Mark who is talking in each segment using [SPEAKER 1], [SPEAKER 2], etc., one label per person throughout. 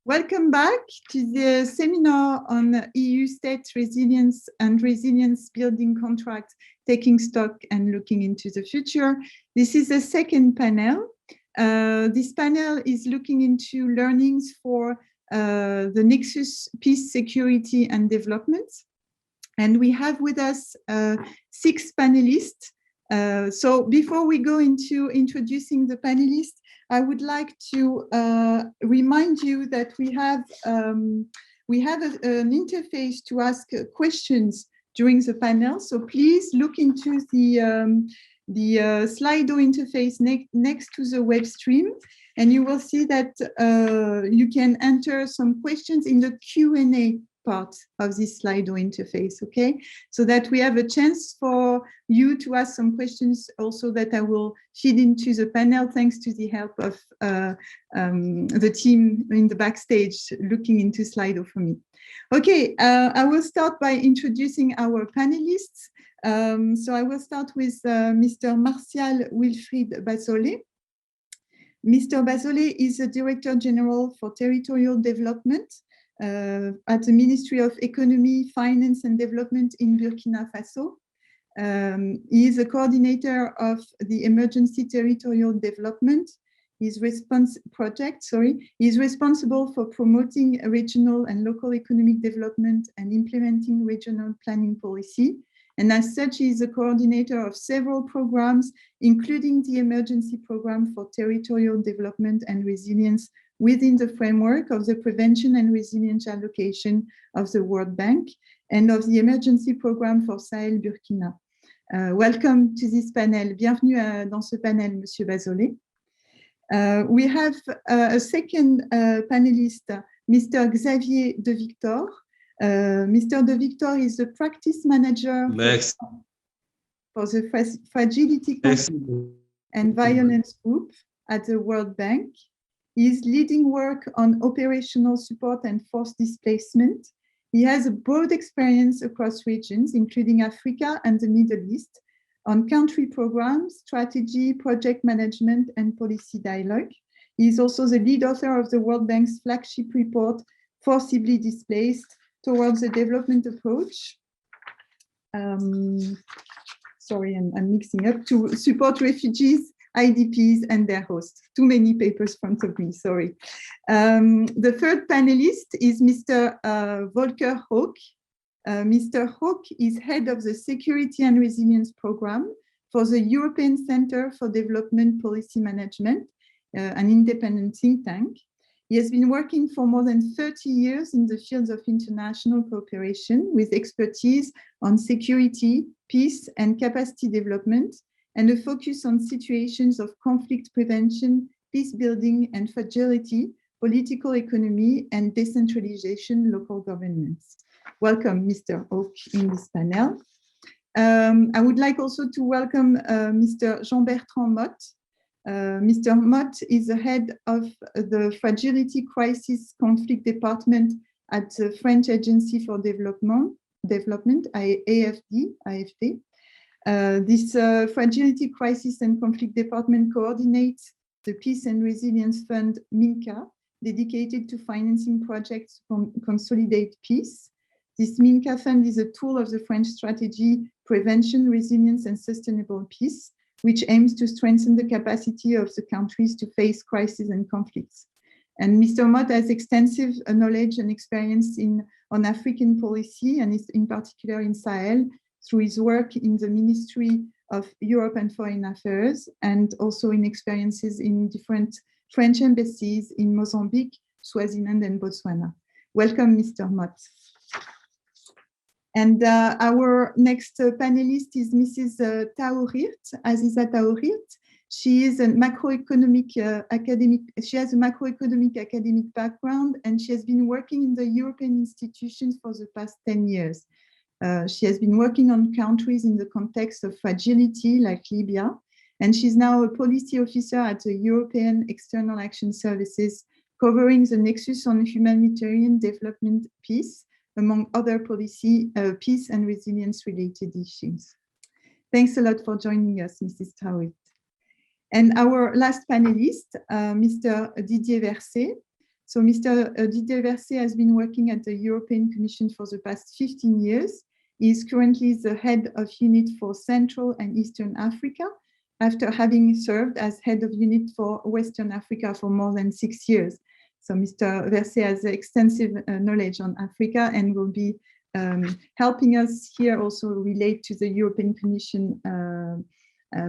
[SPEAKER 1] Welcome back to the seminar on EU state resilience and resilience building contracts, taking stock and looking into the future. This is the second panel. This panel is looking into learnings for the Nexus Peace, Security and Development. And we have with us 6 panelists. So before we go into introducing the panelists, I would like to remind you that we have an interface to ask questions during the panel. So please look into the Slido interface next to the web stream, and you will see that you can enter some questions in the Q&A part of this Slido interface, okay? So that we have a chance for you to ask some questions also that I will feed into the panel thanks to the help of the team in the backstage looking into Slido for me. Okay, I will start by introducing our panelists. So I will start with Mr. Martial Wilfried Bazollet. Mr. Bazollet is the Director General for Territorial Development at the Ministry of Economy, Finance and Development in Burkina Faso. He is a coordinator of the Emergency Territorial Development. He's responsible for promoting regional and local economic development and implementing regional planning policy. And as such, he is a coordinator of several programs, including the Emergency Program for Territorial Development and Resilience within the framework of the Prevention and Resilience Allocation of the World Bank and of the Emergency Program for Sahel Burkina. Welcome to this panel. Bienvenue dans ce panel, Monsieur Bazollet. We have a second panelist, Mr. Xavier De Victor. Mr. De Victor is the practice manager for the Fragility and Violence Group at the World Bank. He is leading work on operational support and forced displacement. He has a broad experience across regions, including Africa and the Middle East, on country programs, strategy, project management, and policy dialogue. He is also the lead author of the World Bank's flagship report, Forcibly Displaced, Towards the Development Approach. Sorry, I'm mixing up, to support refugees, IDPs and their hosts. Too many papers in front of me, sorry. The third panelist is Mr. Volker Hoek. Mr. Hoek is head of the Security and Resilience Program for the European Center for Development Policy Management, an independent think tank. He has been working for more than 30 years in the fields of international cooperation with expertise on security, peace and capacity development, and a focus on situations of conflict prevention, peace building and fragility, political economy, and decentralization local governance. Welcome, Mr. Hoek, in this panel. I would like also to welcome Mr. Jean-Bertrand Mott. Mr. Mott is the head of the Fragility Crisis Conflict Department at the French Agency for Development, AFD. This Fragility Crisis and Conflict Department coordinates the Peace and Resilience Fund, MINCA, dedicated to financing projects to consolidate peace. This MINCA fund is a tool of the French strategy, Prevention, Resilience and Sustainable Peace, which aims to strengthen the capacity of the countries to face crises and conflicts. And Mr. Mott has extensive knowledge and experience on African policy, and is in particular in Sahel, through his work in the Ministry of Europe and Foreign Affairs, and also in experiences in different French embassies in Mozambique, Swaziland, and Botswana. Welcome, Mr. Mott. And our next panelist is Mrs. Taourirt, Aziza Taourirt. She is a macroeconomic academic background, and she has been working in the European institutions for the past 10 years. She has been working on countries in the context of fragility, like Libya, and she's now a policy officer at the European External Action Services, covering the nexus on humanitarian development peace, among other policy, peace and resilience related issues. Thanks a lot for joining us, Mrs. Taourirt. And our last panelist, Mr. Didier Verset. So Mr. Didier Verset has been working at the European Commission for the past 15 years. He is currently the head of unit for Central and Eastern Africa, after having served as head of unit for Western Africa for more than 6 years. So Mr. Verset has extensive knowledge on Africa and will be helping us here also relate to the European Commission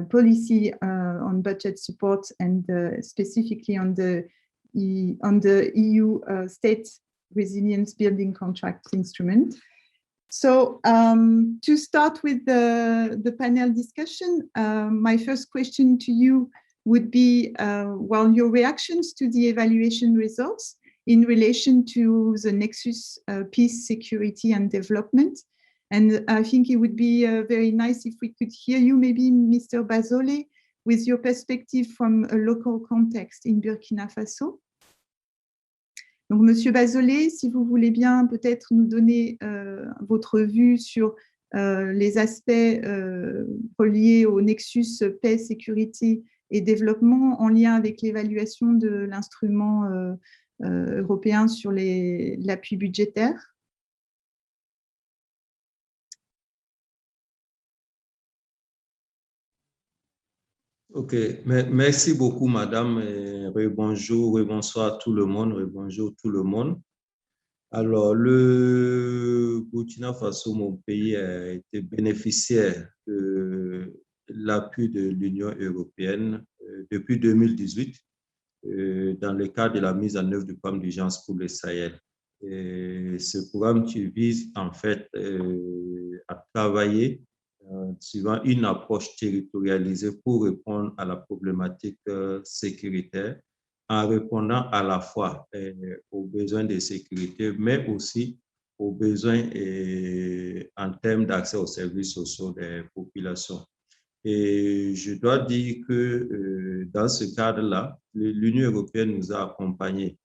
[SPEAKER 1] policy on budget support and specifically on the EU State Resilience Building Contract instrument. So to start with the panel discussion, my first question to you would be, well, your reactions to the evaluation results in relation to the Nexus Peace, Security and Development. And I think it would be very nice if we could hear you, maybe Mr. Bazole, with your perspective from a local context in Burkina Faso. Donc, Monsieur Bazole, si vous voulez bien peut-être nous donner votre vue sur les aspects reliés au Nexus paix, sécurité et développement en lien avec l'évaluation de l'instrument européen sur l'appui budgétaire.
[SPEAKER 2] Ok, merci beaucoup, madame. Bonjour et bonsoir tout le monde. Bonjour tout le monde. Alors, le Burkina Faso, mon pays, a été bénéficiaire de l'appui de l'Union européenne depuis 2018 dans le cadre de la mise en œuvre du programme d'urgence pour le Sahel. Et ce programme qui vise en fait à travailler suivant une approche territorialisée pour répondre à la problématique sécuritaire, en répondant à la fois aux besoins de sécurité, mais aussi aux besoins en termes d'accès aux services sociaux des populations. Et je dois dire que dans ce cadre-là, l'Union européenne nous a accompagnés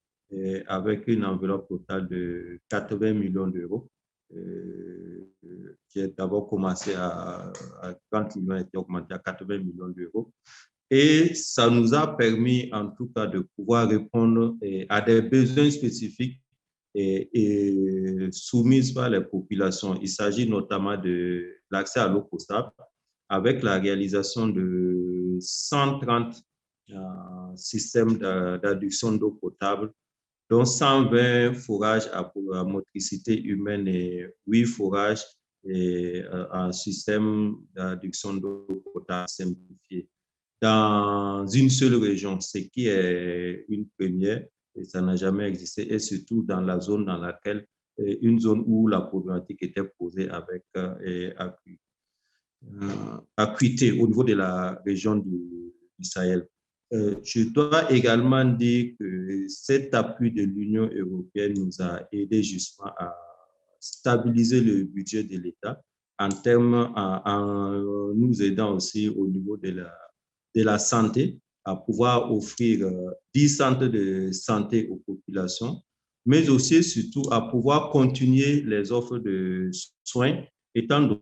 [SPEAKER 2] avec une enveloppe totale de 80 millions d'euros. Qui a d'abord commencé à 30 millions, a été augmenté à 80 millions d'euros. Et ça nous a permis, en tout cas, de pouvoir répondre à des besoins spécifiques et soumis par les populations. Il s'agit notamment de l'accès à l'eau potable, avec la réalisation de 130 systèmes d'adduction d'eau potable, dont 120 forages à motricité humaine et 8 forages en système d'adduction d'eau potable simplifié dans une seule région, ce qui est une première et ça n'a jamais existé, et surtout dans la zone dans laquelle, une zone où la problématique était posée avec acuité au niveau de la région du Sahel. Je dois également dire que cet appui de l'Union européenne nous a aidé justement à stabiliser le budget de l'État en nous aidant aussi au niveau de la santé, à pouvoir offrir 10 centres de santé aux populations, mais aussi et surtout à pouvoir continuer les offres de soins, étant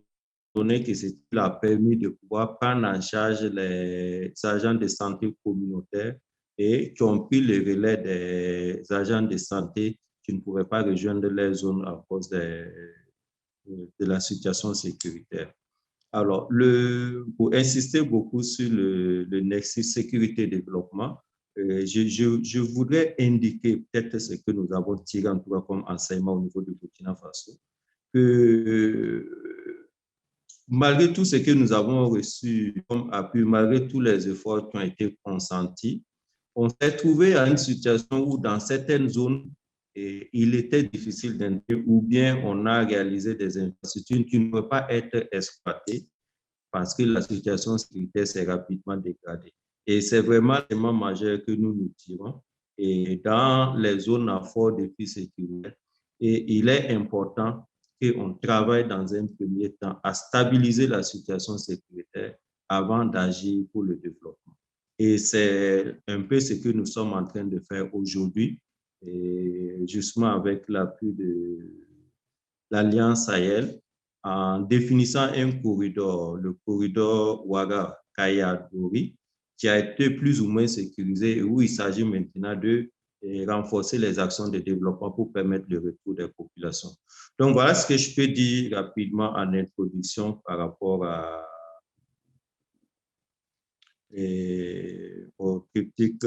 [SPEAKER 2] donné que cela a permis de pouvoir prendre en charge les agents de santé communautaires et qui ont pris le relais des agents de santé qui ne pourraient pas rejoindre les zones à cause de la situation sécuritaire. Alors, pour insister beaucoup sur le Nexus sécurité-développement, je voudrais indiquer peut-être ce que nous avons tiré en tout cas comme enseignement au niveau du Burkina Faso, que malgré tout ce que nous avons reçu comme appui, malgré tous les efforts qui ont été consentis, on s'est trouvé à une situation où dans certaines zones, il était difficile d'entrer ou bien on a réalisé des infrastructures qui ne peuvent pas être exploitées parce que la situation sécuritaire s'est rapidement dégradée. Et c'est vraiment un élément majeur que nous tirons et dans les zones à fort défi sécuritaire. Et il est important qu'on travaille dans un premier temps à stabiliser la situation sécuritaire avant d'agir pour le développement. Et c'est un peu ce que nous sommes en train de faire aujourd'hui, justement avec l'appui de l'Alliance Sahel, en définissant un corridor, le corridor Ouaga-Kaya-Dori, qui a été plus ou moins sécurisé et où il s'agit maintenant de et renforcer les actions de développement pour permettre le retour des populations. Donc, voilà ce que je peux dire rapidement en introduction par rapport au triptyque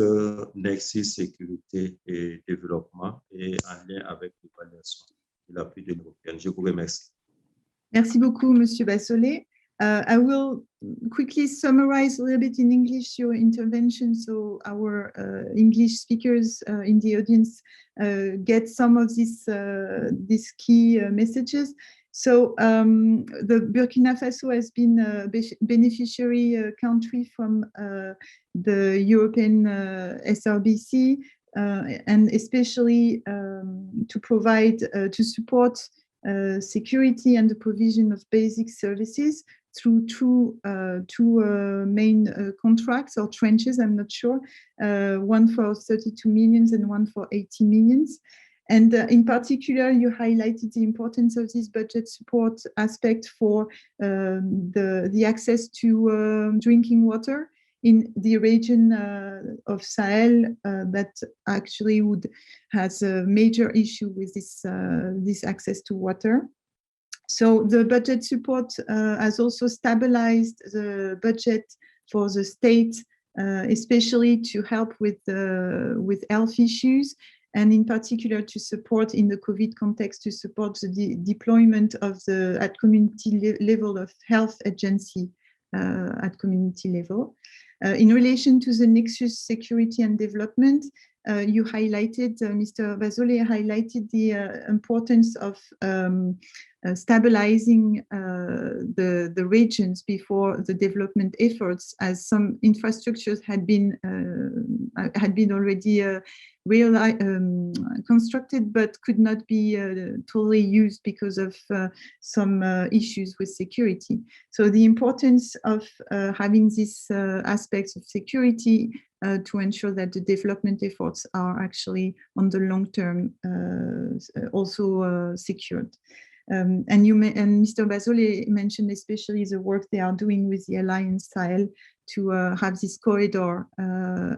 [SPEAKER 2] Nexus, sécurité et développement et en lien avec l'évaluation de l'appui de l'Union européenne. Je vous remercie.
[SPEAKER 1] Merci beaucoup, Monsieur Bassoley. I will quickly summarize a little bit in English your intervention so our English speakers in the audience get some of these key messages. So the Burkina Faso has been a beneficiary country from the European SRBC and especially to provide, to support security and the provision of basic services through two main contracts or tranches, I'm not sure, one for 32 millions and one for 80 millions. And in particular, you highlighted the importance of this budget support aspect for the access to drinking water in the region of Sahel that actually has a major issue with this access to water. So the budget support has also stabilized the budget for the state, especially to help with health issues, and in particular to support in the COVID context, to support the deployment of at community level of health agency at community level. In relation to the Nexus security and development, you highlighted, Mr. Bassoley highlighted the importance of stabilizing the regions before the development efforts, as some infrastructures had been already constructed but could not be totally used because of some issues with security. So the importance of having these aspects of security to ensure that the development efforts are actually on the long term also secured. And Mr. Bassoley mentioned especially the work they are doing with the Alliance Sahel to have this corridor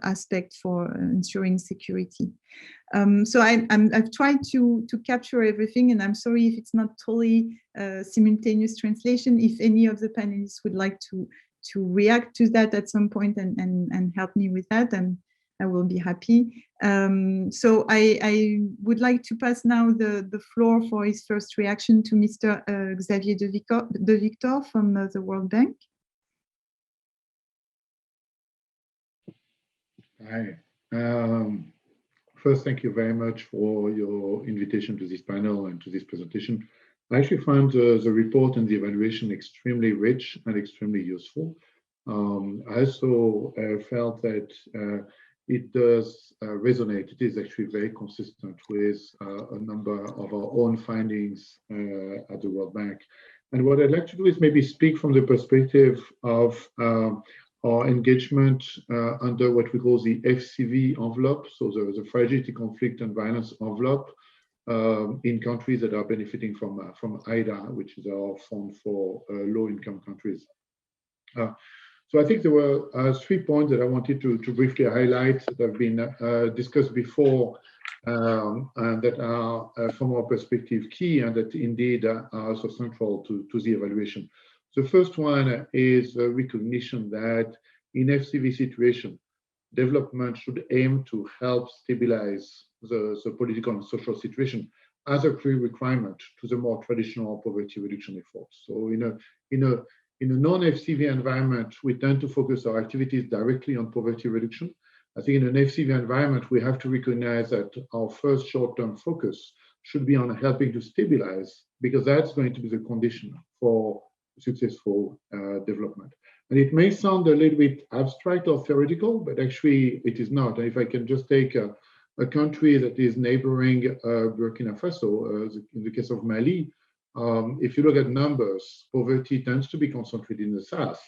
[SPEAKER 1] aspect for ensuring security. So I've tried to capture everything, and I'm sorry if it's not totally simultaneous translation. If any of the panelists would like to react to that at some point and help me with that, and I will be happy. So I would like to pass now the floor for his first reaction to Mr. Xavier de Victor from the World Bank.
[SPEAKER 3] Hi. First, thank you very much for your invitation to this panel and to this presentation. I actually found the report and the evaluation extremely rich and extremely useful. I also felt that it does resonate. It is actually very consistent with a number of our own findings at the World Bank. And what I'd like to do is maybe speak from the perspective of our engagement under what we call the FCV envelope, so the Fragility, Conflict and Violence envelope in countries that are benefiting from IDA, which is our fund for low-income countries. So I think there were 3 points that I wanted to briefly highlight that have been discussed before and that are, from our perspective, key and that indeed are also central to the evaluation. The first one is a recognition that in FCV situation, development should aim to help stabilize the political and social situation as a prerequisite to the more traditional poverty reduction efforts. So in a non-FCV environment, we tend to focus our activities directly on poverty reduction. I think in an FCV environment, we have to recognize that our first short-term focus should be on helping to stabilize, because that's going to be the condition for successful development. And it may sound a little bit abstract or theoretical, but actually it is not. And if I can just take a country that is neighboring Burkina Faso, in the case of Mali, if you look at numbers, poverty tends to be concentrated in the south,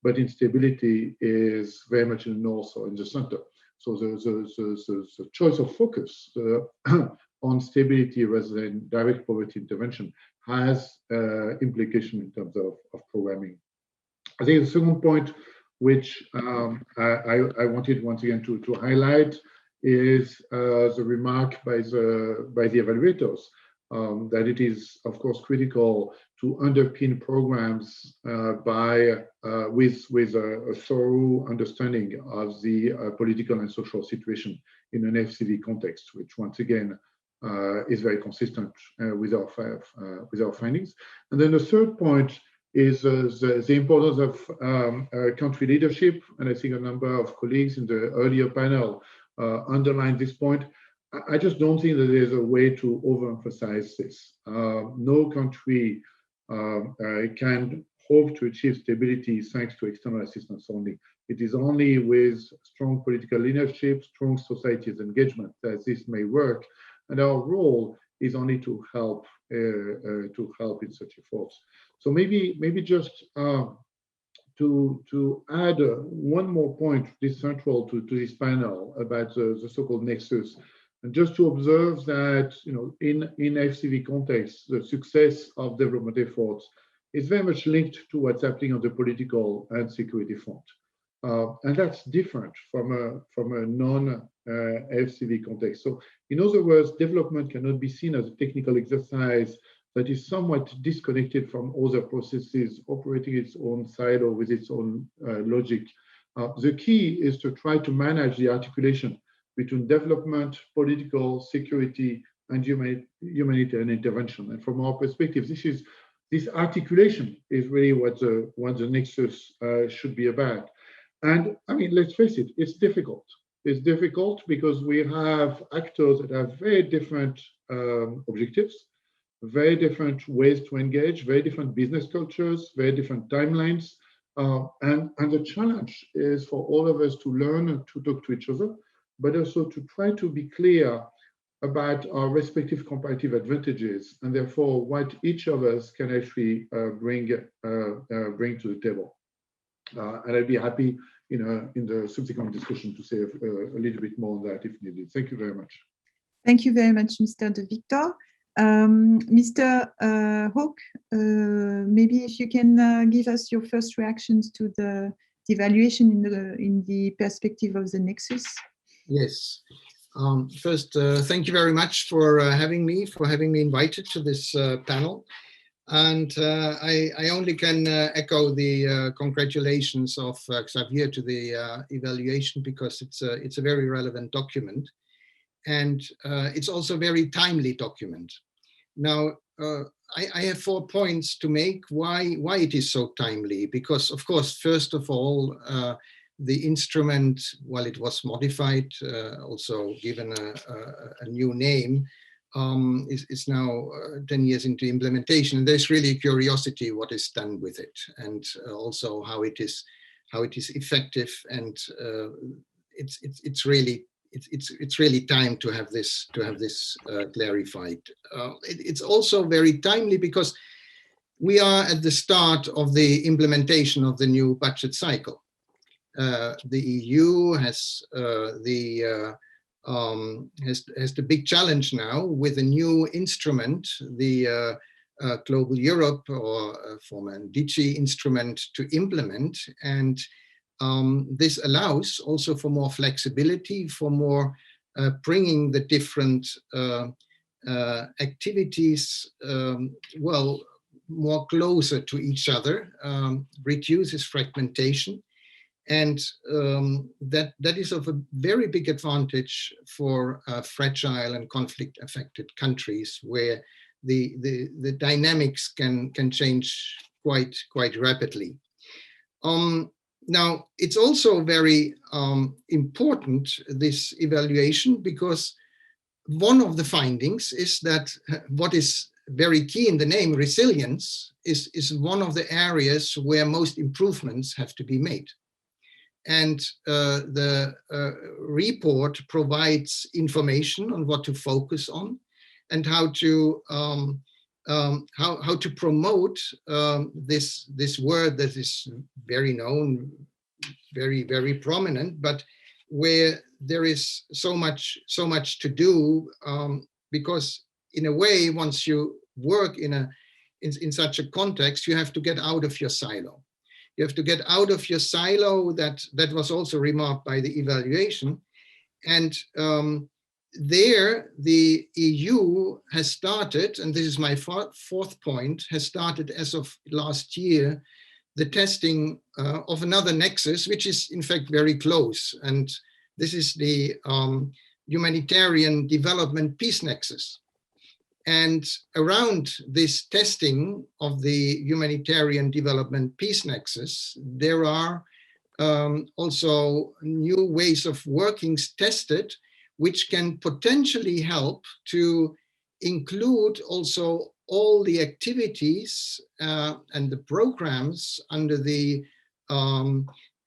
[SPEAKER 3] but instability is very much in the north or in the center. So the choice of focus on stability rather than direct poverty intervention has implication in terms of programming. I think the second point, which I wanted once again to highlight, is the remark by the evaluators that it is, of course, critical to underpin programs with a thorough understanding of the political and social situation in an FCV context, which once again is very consistent with our findings. And then the third point is the importance of country leadership, and I think a number of colleagues in the earlier panel underlined this point. I just don't think that there's a way to overemphasize this. No country can hope to achieve stability thanks to external assistance only. It is only with strong political leadership, strong society's engagement that this may work, and our role is only to help in such efforts. So maybe just to add one more point, this central to this panel about the so-called nexus, and just to observe that, you know, in FCV context, the success of development efforts is very much linked to what's happening on the political and security front, and that's different from a non-FCV context. So, in other words, development cannot be seen as a technical exercise that is somewhat disconnected from other processes operating its own silo with its own logic. The key is to try to manage the articulation between development, political, security, and humanitarian intervention. And from our perspective, this articulation is really what the nexus should be about. And I mean, let's face it, it's difficult. It's difficult because we have actors that have very different objectives, very different ways to engage, very different business cultures, very different timelines. And the challenge is for all of us to learn to talk to each other, but also to try to be clear about our respective comparative advantages, and therefore what each of us can actually bring to the table. And I'd be happy in the subsequent discussion to say a little bit more on that if needed. Thank you very much.
[SPEAKER 1] Thank you very much, Mr. De Victor. Mr. Hawke, maybe if you can give us your first reactions to the evaluation in the perspective of the nexus.
[SPEAKER 4] Yes. First, thank you very much for having me invited to this panel. And I only can echo the congratulations of Xavier to the evaluation, because it's a very relevant document. And it's also a very timely document. Now, I have 4 points to make why it is so timely. Because, of course, first of all, the instrument, while it was modified, also given a new name, is now 10 years into implementation. And there's really curiosity what is done with it, and also how it is effective. And it's really time to have this clarified. It's also very timely because we are at the start of the implementation of the new budget cycle. The EU has the big challenge now with a new instrument, the Global Europe, or former DG instrument, to implement. And this allows also for more flexibility, for more bringing the different activities more closer to each other, reduces fragmentation. And that is of a very big advantage for fragile and conflict-affected countries, where the dynamics can change quite rapidly. Now, it's also very important, this evaluation, because one of the findings is that what is very key in the name, resilience, is one of the areas where most improvements have to be made. And the report provides information on what to focus on and how to promote this word that is very known, very prominent, but where there is so much to do, because in a way, once you work in such a context, you have to get out of your silo. You have to get out of your silo. That was also remarked by the evaluation. And there, the EU has started, and this is my fourth point, has started as of last year, the testing of another nexus, which is in fact very close. And this is the humanitarian development peace nexus. And around this testing of the humanitarian development peace nexus, there are also new ways of working tested, which can potentially help to include also all the activities and the programs under the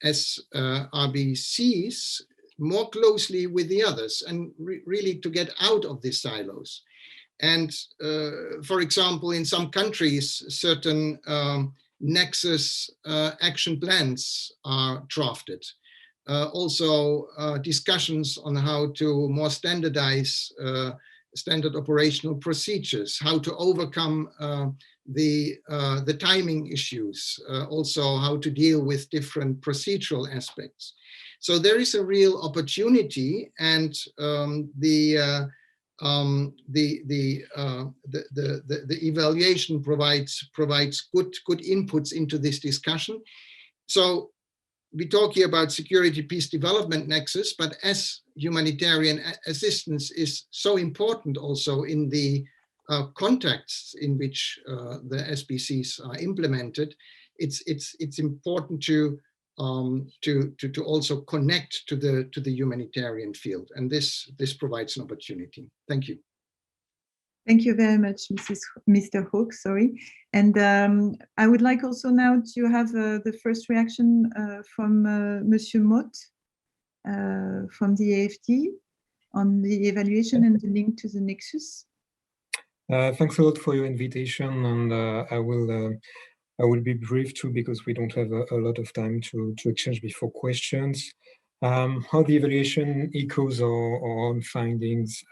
[SPEAKER 4] SRBCs more closely with the others, and really to get out of these silos. And for example, in some countries, certain nexus action plans are drafted. Also discussions on how to more standardize standard operational procedures, how to overcome the timing issues, also how to deal with different procedural aspects. So there is a real opportunity, and the evaluation provides good inputs into this discussion. So we talk here about security, peace, development nexus, but as humanitarian assistance is so important also in the contexts in which the SBCs are implemented, it's important to also connect to the humanitarian field, and this provides an opportunity. Thank you.
[SPEAKER 1] Thank you very much, Mr. Hoek, sorry. And I would like also now to have the first reaction from Monsieur Mott from the AFD on the evaluation and the link to the Nexus.
[SPEAKER 5] Thanks a lot for your invitation, and I will be brief too, because we don't have a lot of time to exchange before questions. How the evaluation echoes our own findings.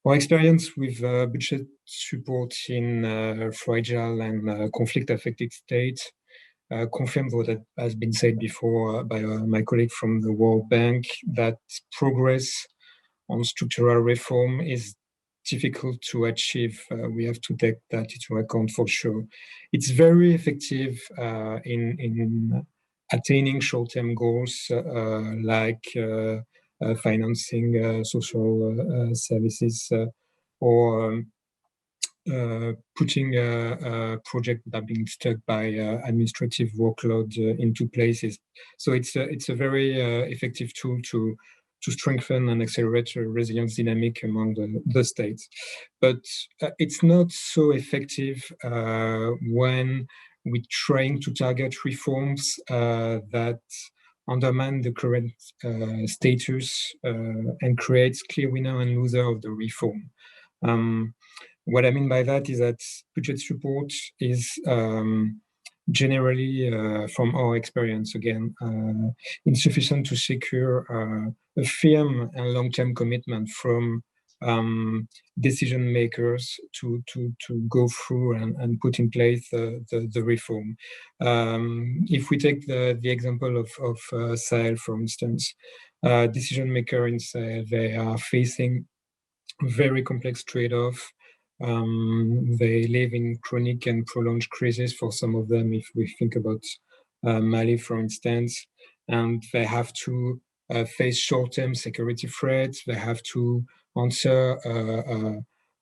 [SPEAKER 5] Our experience with budget support in fragile and conflict-affected states confirms what has been said before by my colleague from the World Bank, that progress on structural reform is difficult to achieve. We have to take that into account for sure. It's very effective in attaining short-term goals like financing social services or putting a project that are being stuck by administrative workload into places. So it's a very effective tool to strengthen and accelerate a resilience dynamic among the states. But it's not so effective when we're trying to target reforms that undermine the current status and creates clear winner and loser of the reform. What I mean by that is that budget support is generally, from our experience again, insufficient to secure a firm and long-term commitment from decision makers to go through and put in place the reform. If we take the example of Sahel, for instance, decision maker in Sahel, they are facing very complex trade-off. They live in chronic and prolonged crisis for some of them, if we think about Mali, for instance, and they have to face short-term security threats. They have to answer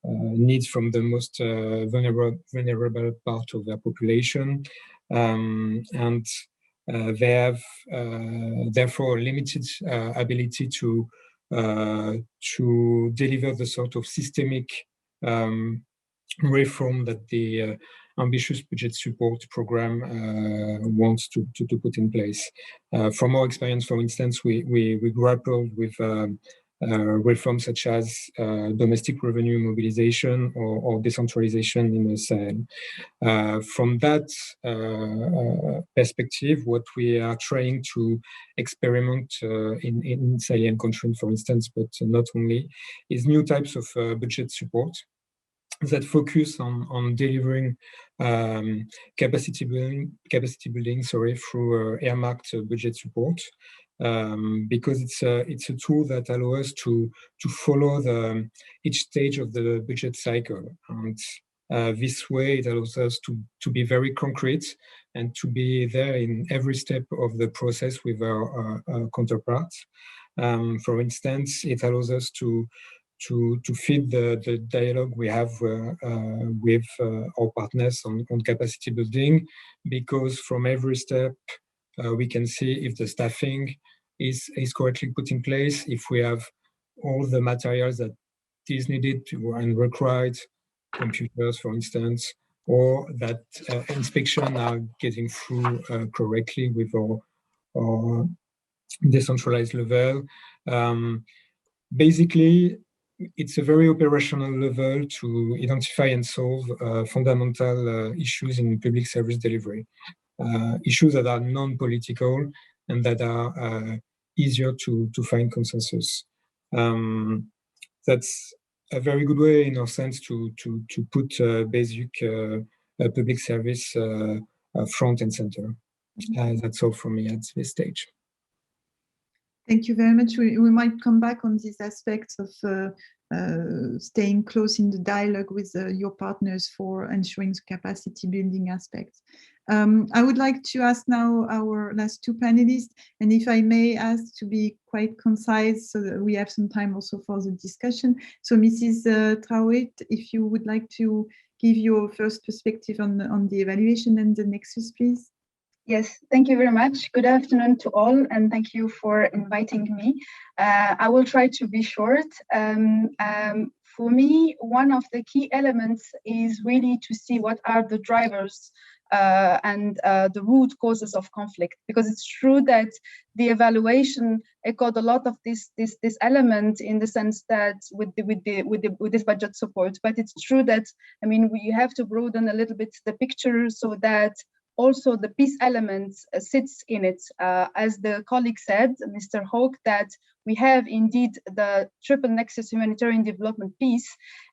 [SPEAKER 5] needs from the most vulnerable part of their population, and they have therefore limited ability to deliver the sort of systemic reform that the ambitious budget support program wants to put in place. From our experience, for instance, we grappled with reforms such as domestic revenue mobilization or decentralization in the Sahel. From that perspective, what we are trying to experiment in Sahelian countries, for instance, but not only, is new types of budget support that focus on delivering capacity building through earmarked budget support. because it's a tool that allows us to follow each stage of the budget cycle. And this way, it allows us to be very concrete and to be there in every step of the process with our counterparts. For instance, it allows us to feed the dialogue we have with our partners on capacity building, because from every step we can see if the staffing is correctly put in place, if we have all the materials that is needed and required, computers, for instance, or that inspection are getting through correctly with our decentralized level. Basically, it's a very operational level to identify and solve fundamental issues in public service delivery, issues that are non-political and that are easier to find consensus. That's a very good way, in our sense, to put basic public service front and center. That's all from me at this stage.
[SPEAKER 1] Thank you very much. We might come back on these aspects of staying close in the dialogue with your partners for ensuring the capacity building aspects. I would like to ask now our last two panelists, and if I may ask to be quite concise so that we have some time also for the discussion. So Mrs. Traoré, if you would like to give your first perspective on the evaluation and the nexus, please.
[SPEAKER 6] Yes, thank you very much. Good afternoon to all, and thank you for inviting me. I will try to be short. For me, one of the key elements is really to see what are the drivers and the root causes of conflict, because it's true that the evaluation echoed a lot of this element in the sense that with this budget support. But it's true that, I mean, we have to broaden a little bit the picture so that also the peace element sits in it. As the colleague said, Mr. Hawke, that we have indeed the triple nexus humanitarian development peace,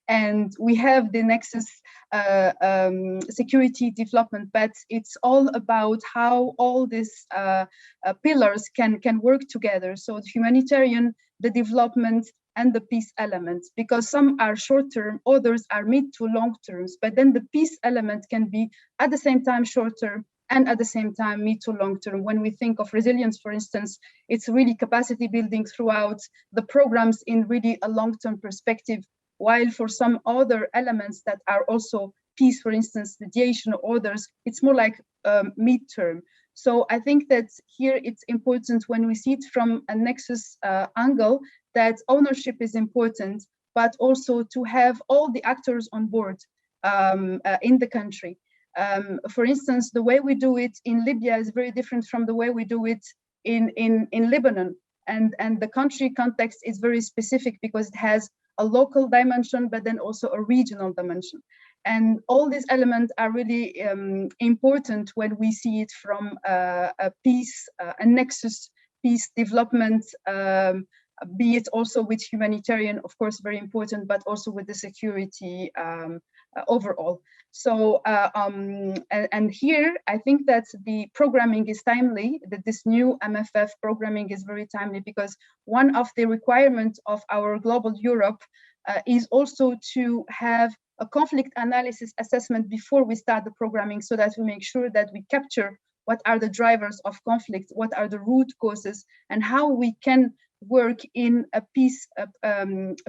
[SPEAKER 6] and we have the nexus security development, but it's all about how all these pillars can work together. So the humanitarian, the development, and the peace elements, because some are short-term, others are mid to long-terms, but then the peace element can be at the same time short-term and at the same time mid to long-term. When we think of resilience, for instance, it's really capacity building throughout the programs in really a long-term perspective, while for some other elements that are also peace, for instance, mediation or others, it's more like mid-term. So I think that here it's important when we see it from a nexus angle, that ownership is important, but also to have all the actors on board in the country. For instance, the way we do it in Libya is very different from the way we do it in Lebanon. And the country context is very specific because it has a local dimension, but then also a regional dimension. And all these elements are really important when we see it from a peace, a nexus, peace development, be it also with humanitarian, of course, very important, but also with the security overall. So, and here, I think that the programming is timely, that this new MFF programming is very timely, because one of the requirements of our Global Europe is also to have a conflict analysis assessment before we start the programming, so that we make sure that we capture what are the drivers of conflict, what are the root causes, and how we can work in a peace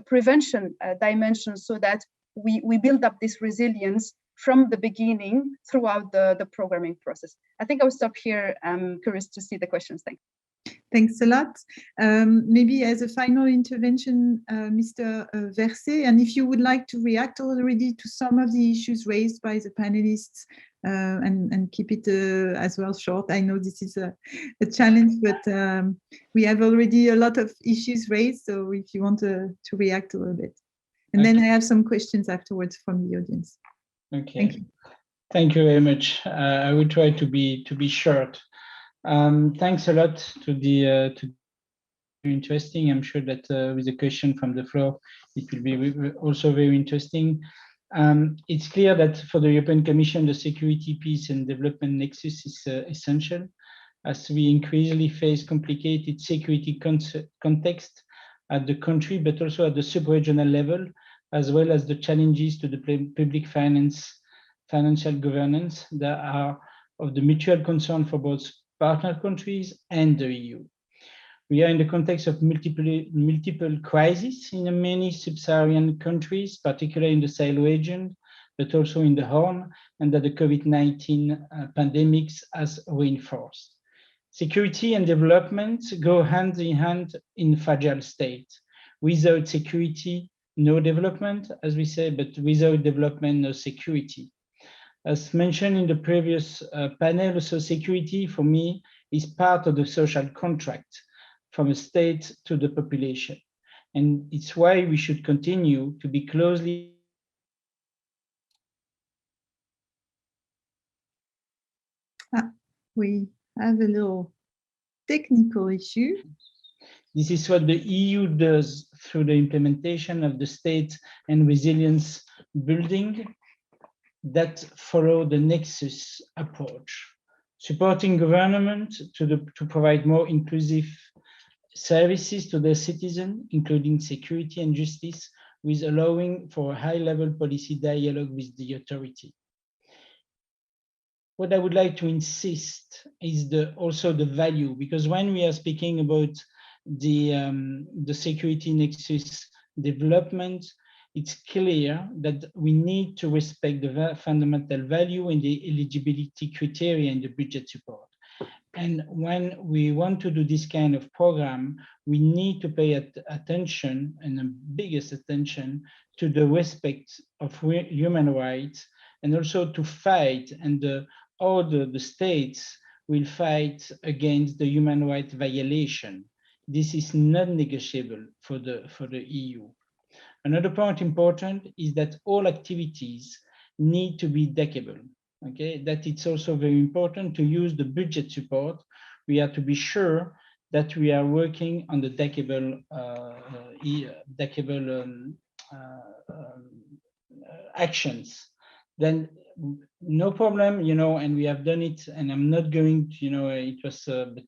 [SPEAKER 6] prevention dimension, so that we build up this resilience from the beginning throughout the programming process. I think I'll stop here. I'm curious to see the questions. Thank you.
[SPEAKER 1] Thanks a lot. Maybe as a final intervention, Mr. Vercé, and if you would like to react already to some of the issues raised by the panelists, and keep it as well short. I know this is a challenge, but we have already a lot of issues raised, so if you want to react a little bit. And then I have some questions afterwards from the audience.
[SPEAKER 7] Okay.
[SPEAKER 1] Thank you.
[SPEAKER 7] Thank you very much. I will try to be short. Thanks a lot to the interesting. I'm sure that with a question from the floor, it will be also very interesting. It's clear that for the European Commission, the security, peace, and development nexus is essential. as we increasingly face complicated security context at the country, but also at the sub-regional level, as well as the challenges to the public financial governance that are of the mutual concern for both partner countries and the EU. We are in the context of multiple crises in many sub-Saharan countries, particularly in the Sahel region, but also in the Horn, and that the COVID-19 pandemics has reinforced. Security and development go hand in hand in fragile state. Without security, no development, as we say, but without development, no security. As mentioned in the previous panel, so security for me is part of the social contract from a state to the population. And it's why we should continue to be closely.
[SPEAKER 1] We have a little technical issue.
[SPEAKER 7] This is what the EU does through the implementation of the state and resilience building that follow the Nexus approach, supporting government to provide more inclusive services to their citizens, including security and justice, with allowing for a high-level policy dialogue with the authority. What I would like to insist is also the value, because when we are speaking about the security nexus development, it's clear that we need to respect the fundamental value and the eligibility criteria in the budget support. And when we want to do this kind of program, we need to pay attention, and the biggest attention, to the respect of human rights, and also to fight, and all the states will fight against the human rights violation. This is not negotiable for the EU. Another point important is that all activities need to be deckable. Okay, that it's also very important to use the budget support. We have to be sure that we are working on the deckable actions. Then no problem, you know, and we have done it. And I'm not going to, you know, it was, but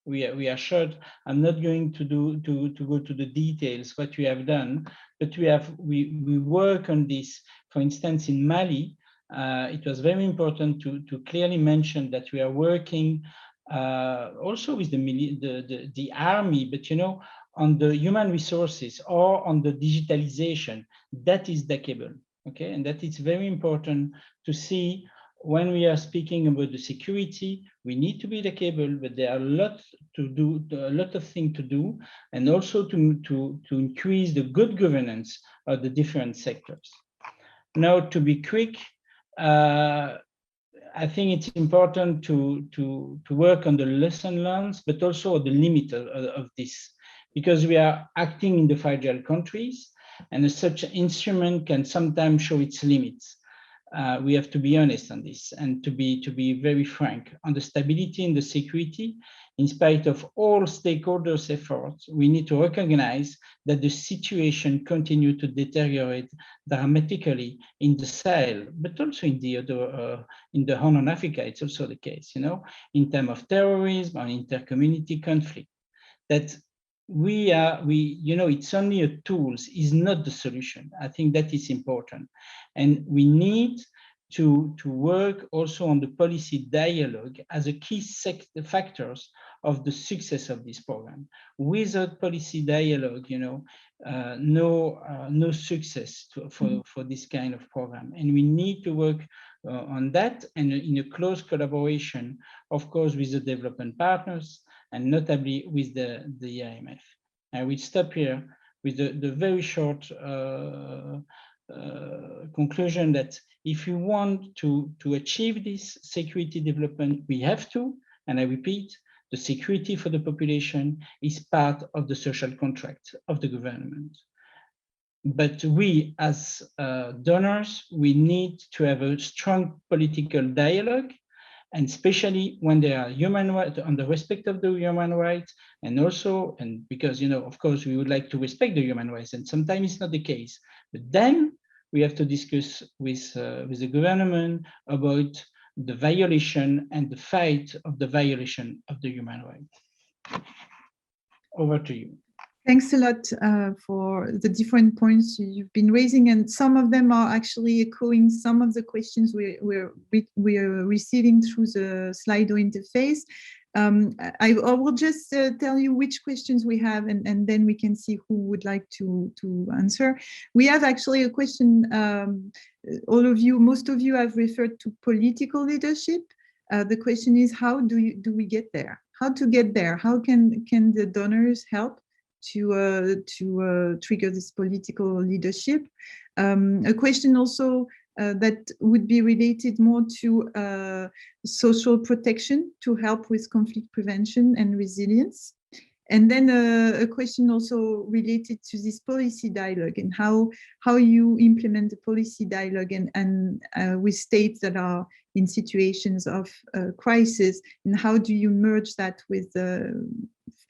[SPEAKER 7] we are short. I'm not going to go to the details what we have done, but we work on this. For instance, in Mali. It was very important to clearly mention that we are working also with the army, but you know, on the human resources or on the digitalization, that is deckable, okay? And that is very important to see when we are speaking about the security, we need to be deckable, but there are a lot to do, a lot of things to do, and also to increase the good governance of the different sectors. Now, to be quick, I think it's important to work on the lesson learned, but also the limit of this, because we are acting in the fragile countries, and such an instrument can sometimes show its limits. We have to be honest on this, and to be very frank on the stability and the security. In spite of all stakeholders' efforts, we need to recognize that the situation continues to deteriorate dramatically in the Sahel, but also in the other, in the Horn of Africa. It's also the case, you know, in terms of terrorism or inter-community conflict. That you know, it's only a tool, is not the solution. I think that is important, and we need to work also on the policy dialogue as a key factors of the success of this program. Without policy dialogue, you know, no success for this kind of program. And we need to work on that, and in a close collaboration, of course, with the development partners, and notably with the IMF. I will stop here with the very short conclusion that if you want to achieve this security development, we have to, and I repeat, the security for the population is part of the social contract of the government. But we, as donors, we need to have a strong political dialogue, and especially when there are human rights, on the respect of the human rights, and also, and because, you know, of course, we would like to respect the human rights, and sometimes it's not the case, but then we have to discuss with the government about the violation and the fight of the violation of the human rights. Over to you.
[SPEAKER 1] Thanks a lot for the different points you've been raising, and some of them are actually echoing some of the questions we're receiving through the Slido interface. I will just tell you which questions we have, and then we can see who would like to answer. We have actually a question. Most of you have referred to political leadership. The question is, how do we get there? How to get there? How can the donors help to trigger this political leadership? A question also that would be related more to social protection to help with conflict prevention and resilience. And then a question also related to this policy dialogue and how you implement the policy dialogue and with states that are in situations of crisis, and how do you merge that with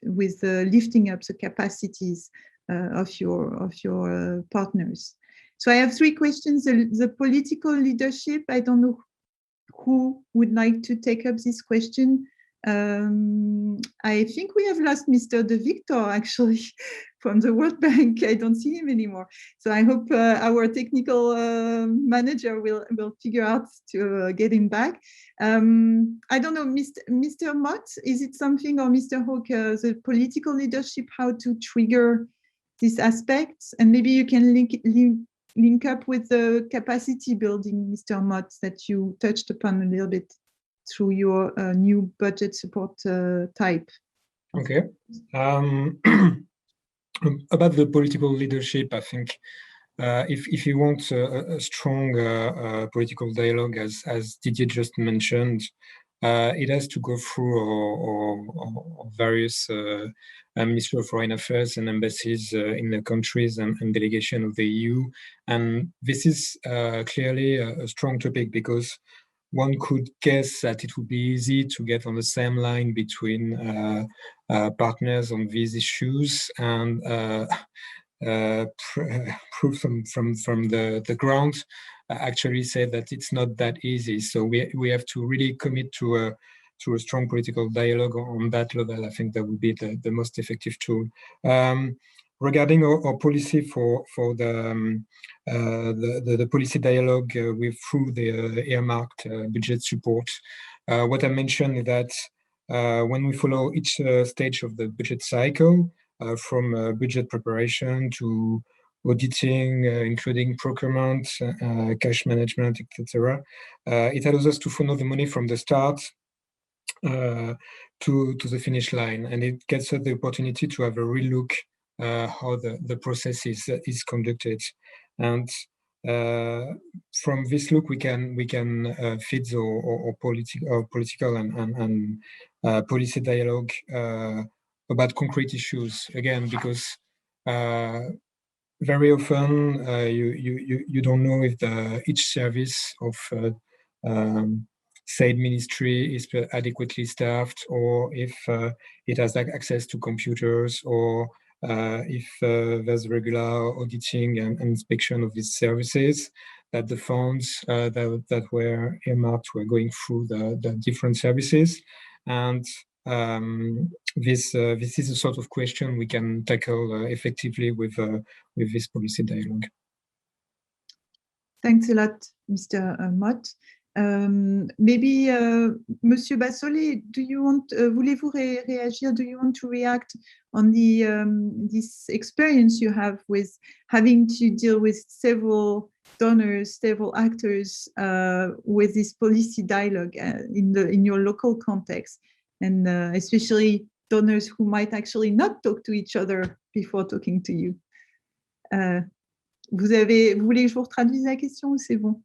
[SPEAKER 1] lifting up the capacities of your partners. So I have 3 questions. The political leadership, I don't know who would like to take up this question. I think we have lost Mr. De Victor actually from the World Bank. I don't see him anymore. So I hope our technical manager will figure out to get him back. I don't know, Mr. Mott, is it something, or Mr. Hawke, the political leadership, how to trigger these aspects? And maybe you can link up with the capacity building, Mr. Mott, that you touched upon a little bit through your new budget support type.
[SPEAKER 5] Okay. About the political leadership, I think if you want a strong political dialogue, as Didier just mentioned, it has to go through our various Ministry of Foreign Affairs and embassies in the countries and delegation of the EU. And this is clearly a strong topic, because one could guess that it would be easy to get on the same line between partners on these issues, and proof from the ground actually say that it's not that easy. So we have to really commit to a strong political dialogue on that level. I think that would be the most effective tool. Regarding our policy for the policy dialogue through the earmarked budget support, what I mentioned is that when we follow each stage of the budget cycle, from budget preparation to auditing, including procurement, cash management, etc., it allows us to funnel the money from the start to the finish line, and it gets us the opportunity to have a real look how the process is conducted. And from this look, we can feed our political and policy dialogue about concrete issues. Again, because very often you don't know if each service of said ministry is adequately staffed, or if it has access to computers, or if there's regular auditing and inspection of these services, that the funds that were earmarked were going through the different services. And this is a sort of question we can tackle effectively with this policy dialogue.
[SPEAKER 1] Thanks a lot, Mr. Mott. Maybe Monsieur Bassolet, voulez-vous réagir? Do you want to react on this experience you have with having to deal with several donors, several actors with this policy dialogue in your local context, and especially donors who might actually not talk to each other before talking to you? Vous voulez que je vous retraduise la question ou c'est bon?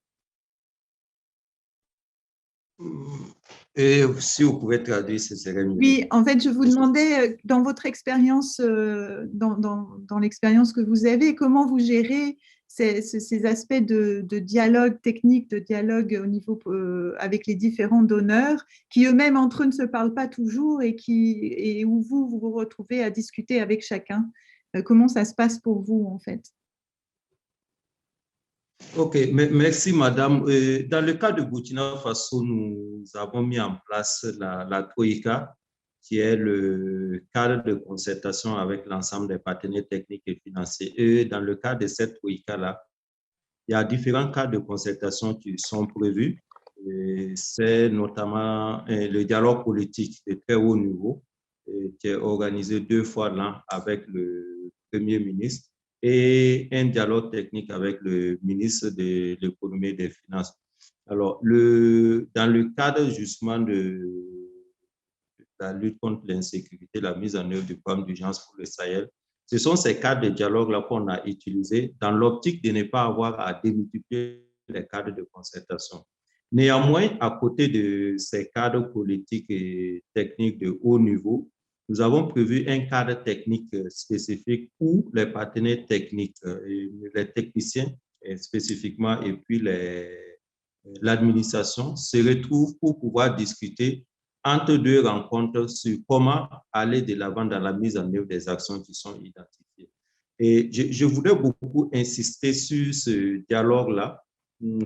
[SPEAKER 2] Et si vous pouvez traduire, ce serait mieux.
[SPEAKER 1] Oui, en fait, je vous demandais, dans votre expérience, dans l'expérience que vous avez, comment vous gérez ces aspects de dialogue technique, de dialogue au niveau avec les différents donneurs, qui eux-mêmes entre eux ne se parlent pas toujours, et où vous vous retrouvez à discuter avec chacun. Comment ça se passe pour vous, en fait?
[SPEAKER 2] OK, merci madame. Dans le cas de Burkina Faso, nous avons mis en place la Troïka, qui est le cadre de concertation avec l'ensemble des partenaires techniques et financiers. Et dans le cadre de cette Troïka-là, il y a différents cadres de concertation qui sont prévus. C'est notamment le dialogue politique de très haut niveau, qui est organisé 2 fois l'an avec le Premier ministre, et un dialogue technique avec le ministre de l'économie et des finances. Alors, dans le cadre justement de la lutte contre l'insécurité, la mise en œuvre du programme d'urgence pour le Sahel, ce sont ces cadres de dialogue-là qu'on a utilisés dans l'optique de ne pas avoir à démultiplier les cadres de concertation. Néanmoins, à côté de ces cadres politiques et techniques de haut niveau, nous avons prévu un cadre technique spécifique où les partenaires techniques, les techniciens spécifiquement, et puis l'administration se retrouvent pour pouvoir discuter entre 2 rencontres sur comment aller de l'avant dans la mise en œuvre des actions qui sont identifiées. Et je voudrais beaucoup insister sur ce dialogue-là,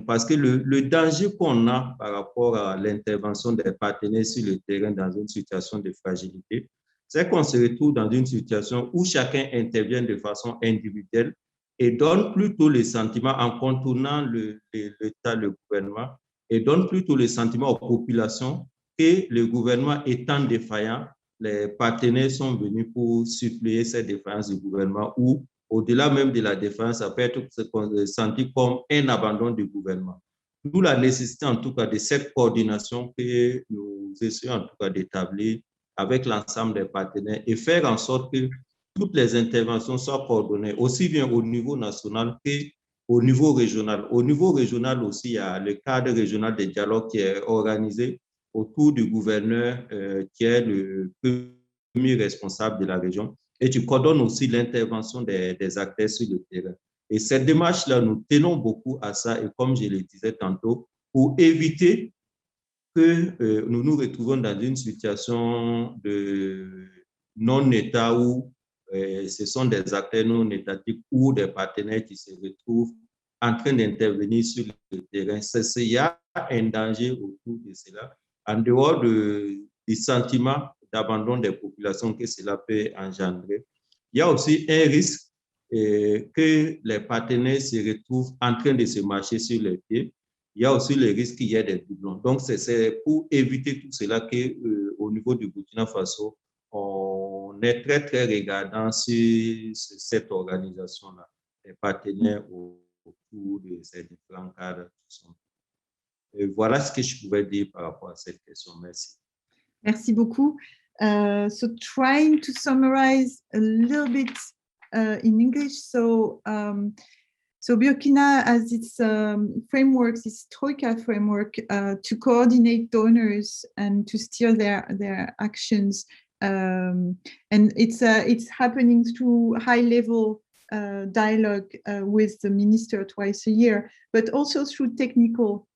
[SPEAKER 2] parce que le danger qu'on a par rapport à l'intervention des partenaires sur le terrain dans une situation de fragilité, c'est qu'on se retrouve dans une situation où chacun intervient de façon individuelle et donne plutôt le sentiment, en contournant l'État, le gouvernement, et donne plutôt le sentiment aux populations que le gouvernement étant défaillant, les partenaires sont venus pour suppléer ces défaillances du gouvernement, ou au-delà même de la défaillance, ça peut être senti comme un abandon du gouvernement. D'où la nécessité en tout cas de cette coordination que nous essayons en tout cas d'établir avec l'ensemble des partenaires et faire en sorte que toutes les interventions soient coordonnées, aussi bien au niveau national qu'au niveau régional. Au niveau régional aussi, il y a le cadre régional de dialogue qui est organisé autour du gouverneur qui est le premier responsable de la région, et tu coordonnes aussi l'intervention des acteurs sur le terrain. Et cette démarche-là, nous tenons beaucoup à ça, et comme je le disais tantôt, pour éviter que nous nous retrouvons dans une situation de non-État où ce sont des acteurs non étatiques ou des partenaires qui se retrouvent en train d'intervenir sur le terrain. Il y a un danger autour de cela, en dehors du sentiment d'abandon des populations que cela peut engendrer. Il y a aussi un risque que les partenaires se retrouvent en train de se marcher sur les pieds. Il y a aussi le risque qu'il y ait des doublons. Donc, c'est pour éviter tout cela qu'au niveau du Burkina Faso, on est très, très regardant sur cette organisation-là, les partenaires autour de ces différents cadres. Et voilà ce que je pouvais dire par rapport à cette question. Merci.
[SPEAKER 1] Merci beaucoup. So trying to summarize a little bit in English. So Burkina has its frameworks, its Troika framework to coordinate donors and to steer their actions. And it's happening through high-level dialogue with the minister twice a year, but also through technical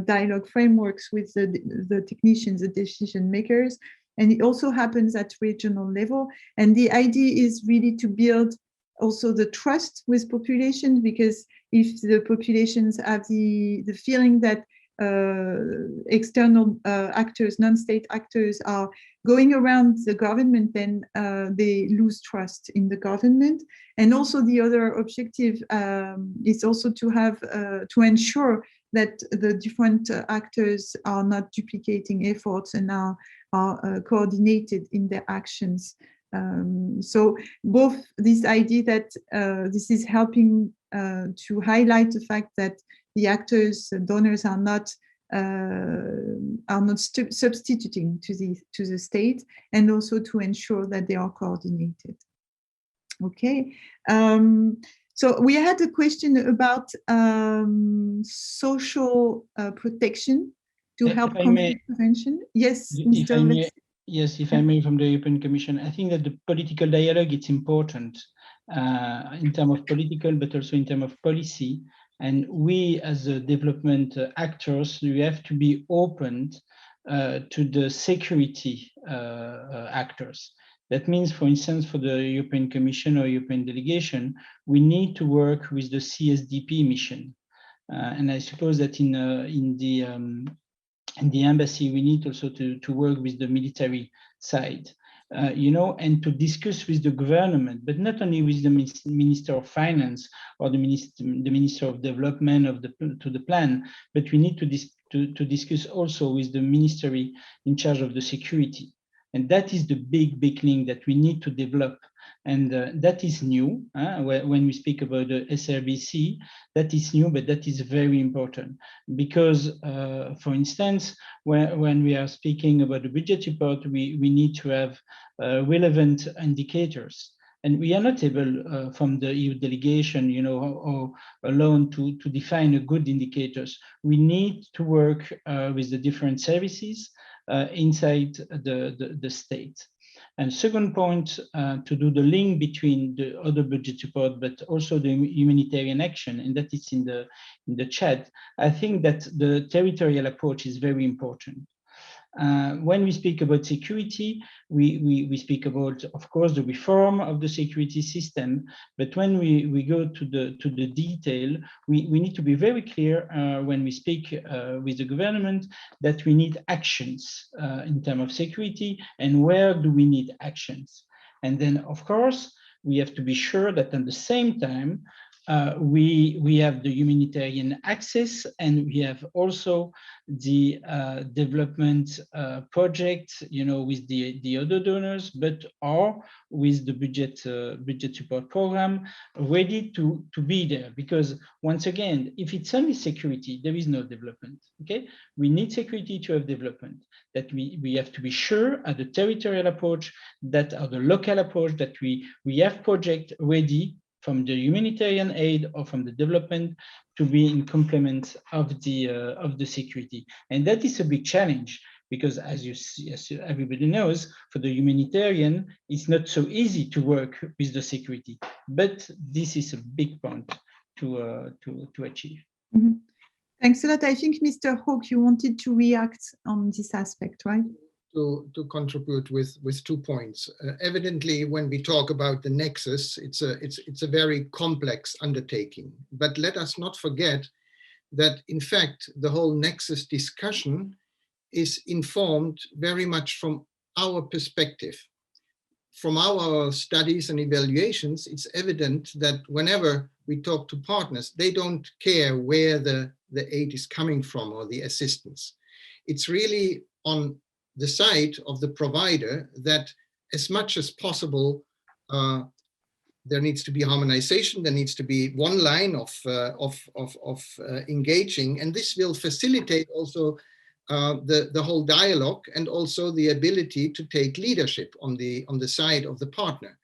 [SPEAKER 1] dialogue frameworks with the technicians, the decision makers. And it also happens at regional level. And the idea is really to build also the trust with populations, because if the populations have the feeling that external actors, non-state actors are going around the government, then they lose trust in the government. And also the other objective is also to have to ensure that the different actors are not duplicating efforts and are coordinated in their actions. So both this idea that this is helping to highlight the fact that the actors, donors are not substituting to the state, and also to ensure that they are coordinated. Okay. So we had a question about social protection to help conflict prevention. Yes, Mr.
[SPEAKER 7] Yes, if I may, from the European Commission, I think that the political dialogue is important in terms of political, but also in terms of policy. And we, as development actors, we have to be open to the security actors. That means, for instance, for the European Commission or European delegation, we need to work with the CSDP mission. And I suppose that in the embassy, we need also to work with the military side, and to discuss with the government, but not only with the Minister of Finance or the Minister of Development to the plan, but we need to discuss also with the ministry in charge of the security. And that is the big link that we need to develop. And that is new. When we speak about the SRBC, that is new, but that is very important. Because, for instance, when we are speaking about the budget report, we need to have relevant indicators. And we are not able from the EU delegation, or alone to define a good indicators. We need to work with the different services inside the state. And second point, to do the link between the other budget report, but also the humanitarian action, and that is in the chat. I think that the territorial approach is very important. When we speak about security, we speak about, of course, the reform of the security system. But when we go to the detail, we need to be very clear when we speak with the government that we need actions in terms of security, and where do we need actions. And then, of course, we have to be sure that at the same time, we have the humanitarian access, and we have also the development project, with the other donors, but or with the budget support program ready to be there. Because once again, if it's only security, there is no development. Okay, we need security to have development. That we have to be sure at the territorial approach, that at the local approach, that we have project ready from the humanitarian aid or from the development to be in complement of the security. And that is a big challenge, because as everybody knows, for the humanitarian, it's not so easy to work with the security, but this is a big point to achieve.
[SPEAKER 1] Mm-hmm. Thanks a lot. I think Mr. Hawke, you wanted to react on this aspect, right?
[SPEAKER 4] To contribute with 2 points. Evidently, when we talk about the nexus, it's a very complex undertaking. But let us not forget that, in fact, the whole nexus discussion is informed very much from our perspective. From our studies and evaluations, it's evident that whenever we talk to partners, they don't care where the aid is coming from or the assistance. It's really on the side of the provider that, as much as possible, there needs to be harmonization. There needs to be one line of engaging, and this will facilitate also the whole dialogue, and also the ability to take leadership on the side of the partner,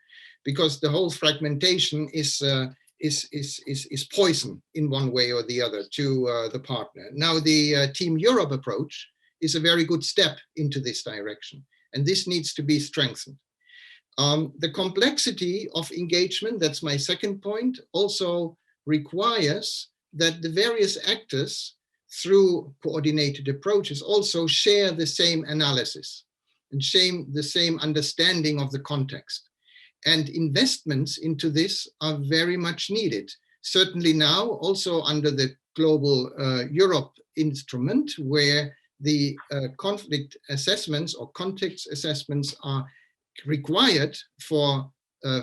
[SPEAKER 4] because the whole fragmentation is poison in one way or the other to the partner. Now, the Team Europe approach is a very good step into this direction, and this needs to be strengthened. The complexity of engagement, that's my second point, also requires that the various actors, through coordinated approaches, also share the same analysis and the same understanding of the context. And investments into this are very much needed. Certainly now, also under the Global Europe instrument, where the conflict assessments or context assessments are required for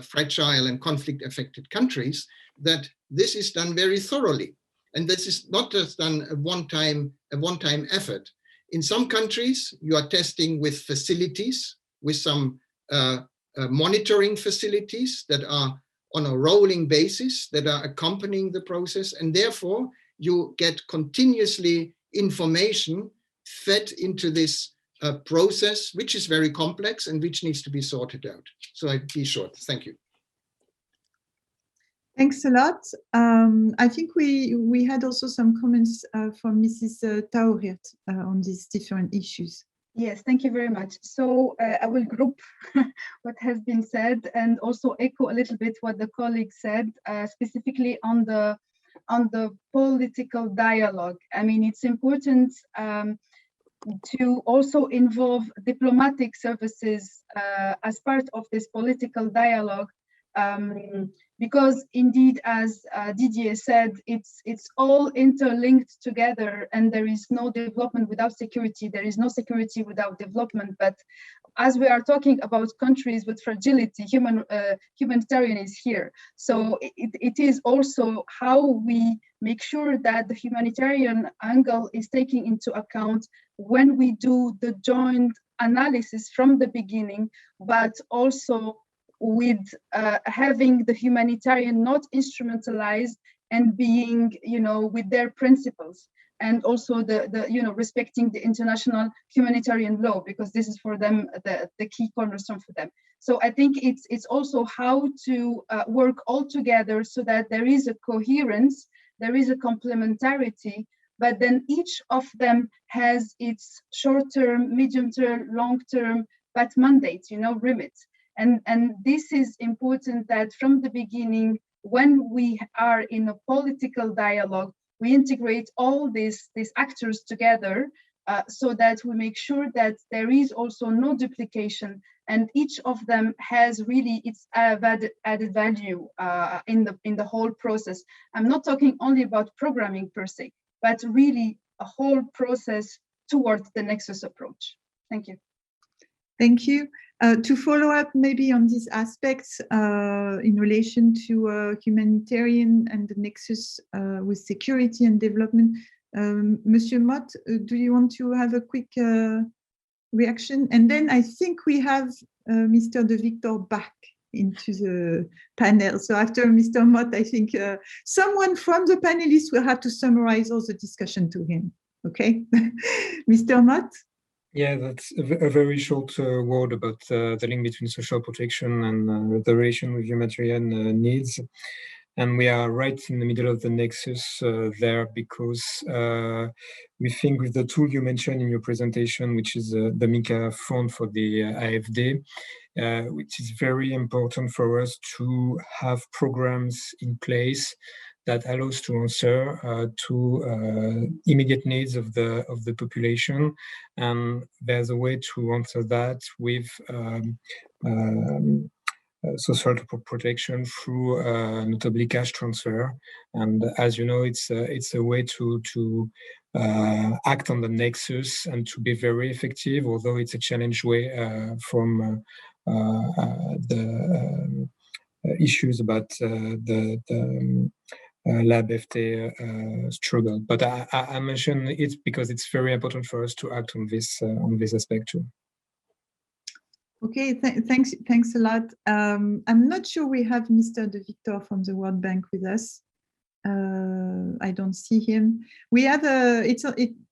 [SPEAKER 4] fragile and conflict affected countries, that this is done very thoroughly. And this is not just done a one-time effort. In some countries, you are testing with facilities, with some monitoring facilities that are on a rolling basis, that are accompanying the process, and therefore you get continuously information fed into this process, which is very complex and which needs to be sorted out. So I'd be short. Thank you.
[SPEAKER 1] Thanks a lot. I think we had also some comments from Mrs. Taourirt on these different issues.
[SPEAKER 6] Yes, thank you very much. So I will group what has been said and also echo a little bit what the colleague said, specifically on the political dialogue. I mean, it's important to also involve diplomatic services as part of this political dialogue, because indeed, as Didier said, it's all interlinked together, and there is no development without security. There is no security without development. But as we are talking about countries with fragility, humanitarian is here. So it is also how we make sure that the humanitarian angle is taken into account when we do the joint analysis from the beginning, but also with having the humanitarian not instrumentalized and being, with their principles, and also the respecting the international humanitarian law, because this is for them the key cornerstone for them. So I think it's also how to work all together so that there is a coherence, there is a complementarity, but then each of them has its short-term, medium-term, long-term, but mandates, remits. And this is important that from the beginning, when we are in a political dialogue, we integrate all these actors together so that we make sure that there is also no duplication, and each of them has really its added value in the whole process. I'm not talking only about programming per se, but really a whole process towards the Nexus approach. Thank you.
[SPEAKER 1] Thank you. To follow up maybe on these aspects in relation to humanitarian and the nexus with security and development, Monsieur Mott, do you want to have a quick reaction? And then I think we have Mr. De Victor back into the panel. So after Mr. Mott, I think someone from the panelists will have to summarize all the discussion to him. Okay, Mr. Mott?
[SPEAKER 5] Yeah, that's a very short word about the link between social protection and the relation with humanitarian needs. And we are right in the middle of the nexus there, because we think with the tool you mentioned in your presentation, which is the MICA fund for the AFD, which is very important for us to have programs in place that allows to answer to immediate needs of the population. And there's a way to answer that with social protection through notably cash transfer. And as you know, it's a way to act on the nexus and to be very effective, although it's a challenge way from the issues about the Lab FT struggle. But I mention it because it's very important for us to act on this aspect too.
[SPEAKER 1] Okay, thanks a lot. I'm not sure we have Mr. De Victor from the World Bank with us. I don't see him. We have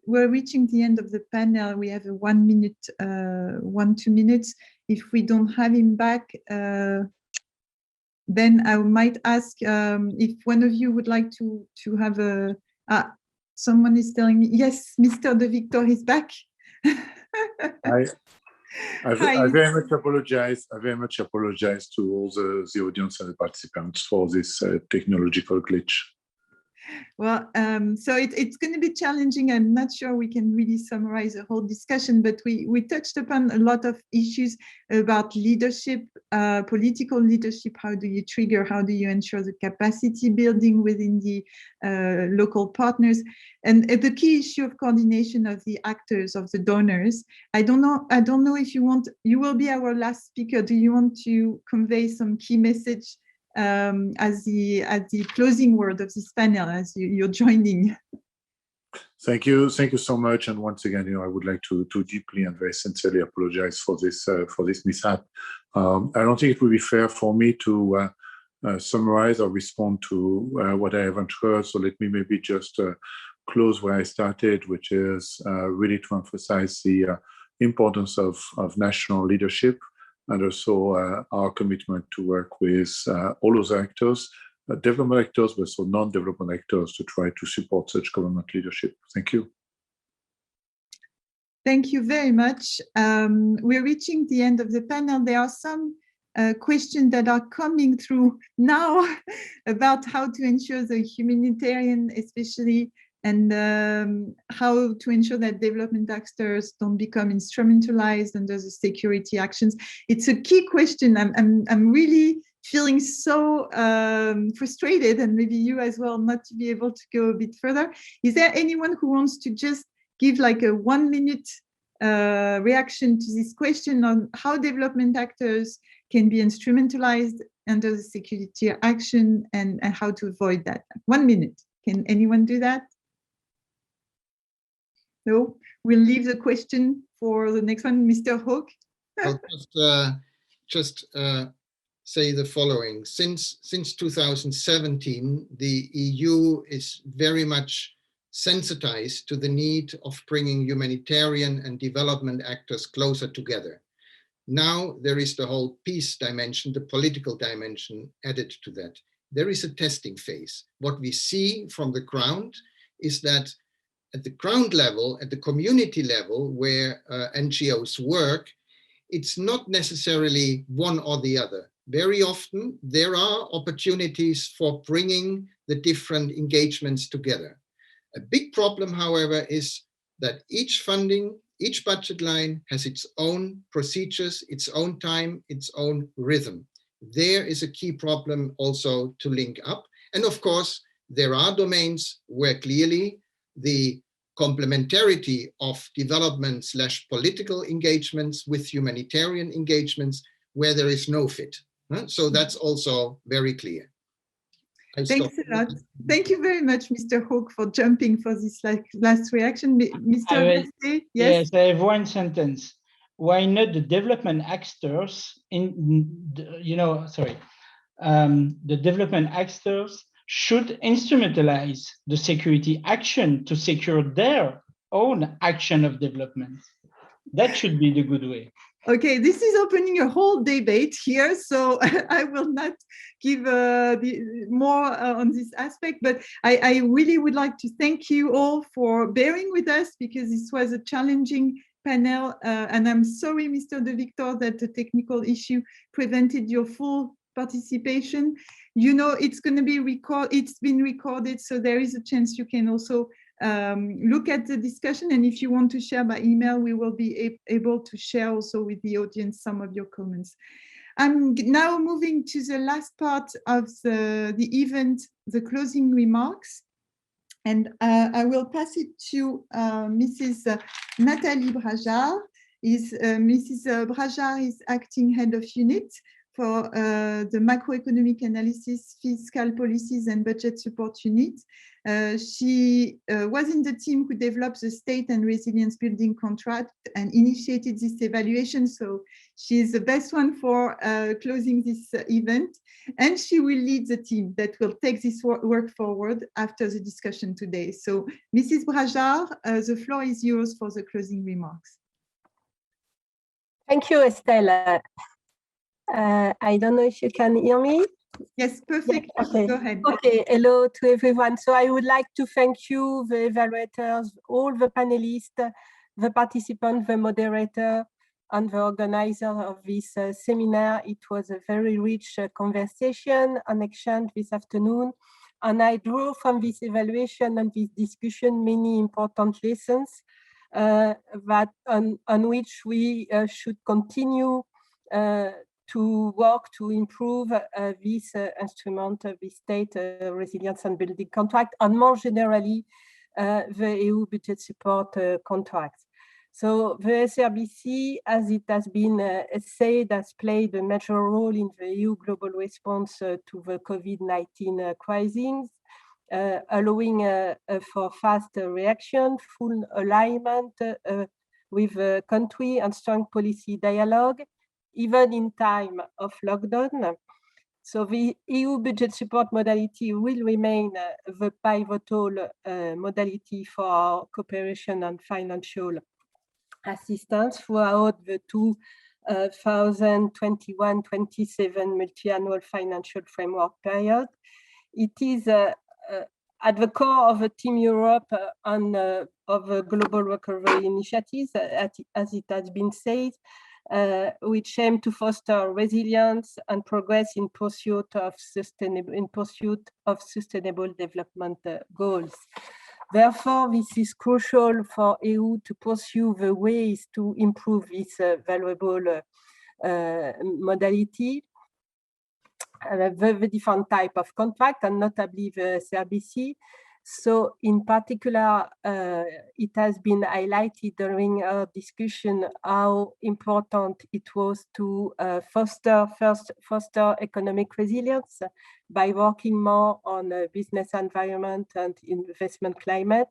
[SPEAKER 1] we're reaching the end of the panel. We have a 1 minute, 2 minutes. If we don't have him back, then I might ask if one of you would like to have a. Someone is telling me yes, Mr. De Victor is back.
[SPEAKER 3] I very much apologize. I very much apologize to all the audience and the participants for this technological glitch.
[SPEAKER 1] Well, so it's going to be challenging. I'm not sure we can really summarize the whole discussion, but we touched upon a lot of issues about leadership, political leadership. How do you trigger? How do you ensure the capacity building within the local partners? And the key issue of coordination of the actors, of the donors. I don't know if you will be our last speaker. Do you want to convey some key message as the closing word of this panel, as you're joining?
[SPEAKER 3] Thank you so much. And once again, I would like to deeply and very sincerely apologize for this mishap. I don't think it would be fair for me to summarize or respond to what I haven't heard. So let me maybe just close where I started, which is really to emphasize the importance of national leadership, and also our commitment to work with all those actors, development actors, but also non-development actors, to try to support such government leadership. Thank you.
[SPEAKER 1] Thank you very much. We're reaching the end of the panel. There are some questions that are coming through now about how to ensure the humanitarian, especially, and how to ensure that development actors don't become instrumentalized under the security actions. It's a key question. I'm really feeling so frustrated, and maybe you as well, not to be able to go a bit further. Is there anyone who wants to just give like a 1 minute reaction to this question on how development actors can be instrumentalized under the security action and how to avoid that? 1 minute. Can anyone do that? No, we'll leave the question for the next one. Mr. Hawke.
[SPEAKER 4] I'll just say the following. Since 2017, the EU is very much sensitized to the need of bringing humanitarian and development actors closer together. Now there is the whole peace dimension, the political dimension added to that. There is a testing phase. What we see from the ground is that at the ground level, at the community level where NGOs work, it's not necessarily one or the other. Very often there are opportunities for bringing the different engagements together. A big problem, however, is that each funding, each budget line has its own procedures, its own time, its own rhythm. There is a key problem also to link up. And of course, there are domains where clearly the complementarity of development/political engagements with humanitarian engagements where there is no fit. So that's also very clear.
[SPEAKER 1] Thanks a lot. Thank you very much, Mr. Hawke, for jumping for this last reaction. Mr. Gasset, yes?
[SPEAKER 7] Yes, I have one sentence. Why not the development actors the development actors should instrumentalize the security action to secure their own action of development. That should be the good way.
[SPEAKER 1] Okay, this is opening a whole debate here, so I will not give more on this aspect, but I really would like to thank you all for bearing with us, because this was a challenging panel, and I'm sorry, Mr. De Victor, that the technical issue prevented your full participation. You know, it's going to be it's been recorded, so there is a chance you can also look at the discussion, and if you want to share by email, we will be able to share also with the audience some of your comments. I'm now moving to the last part of the event, the closing remarks, and I will pass it to Mrs. Nathalie Brajard. Mrs. Brajard is acting head of unit for the macroeconomic analysis, fiscal policies and budget support unit. She was in the team who developed the state and resilience building contract and initiated this evaluation. So she's the best one for closing this event. And she will lead the team that will take this work forward after the discussion today. So Mrs. Brajard, the floor is yours for the closing remarks.
[SPEAKER 8] Thank you, Estelle. I don't know if you can hear me.
[SPEAKER 1] Yes, perfect.
[SPEAKER 8] Yes, okay.
[SPEAKER 1] Go ahead.
[SPEAKER 8] Okay, hello to everyone. So I would like to thank you, the evaluators, all the panelists, the participants, the moderator, and the organizer of this seminar. It was a very rich conversation and exchange this afternoon. And I drew from this evaluation and this discussion many important lessons that on which we should continue to work to improve this instrument, the state resilience and building contract, and more generally, the EU budget support contract. So the SRBC, as it has been said, has played a major role in the EU global response to the COVID-19 crisis, allowing for fast reaction, full alignment with the country and strong policy dialogue, even in time of lockdown. So the EU budget support modality will remain the pivotal modality for our cooperation and financial assistance throughout the 2021-27 multi-annual financial framework period. It is at the core of the Team Europe and of the Global Recovery Initiatives, as it has been said, which aim to foster resilience and progress in pursuit of sustainable development goals. Therefore, this is crucial for EU to pursue the ways to improve this valuable modality. the different type of contract, and notably the SRBC. So in particular, it has been highlighted during our discussion how important it was to foster economic resilience by working more on business environment and investment climate,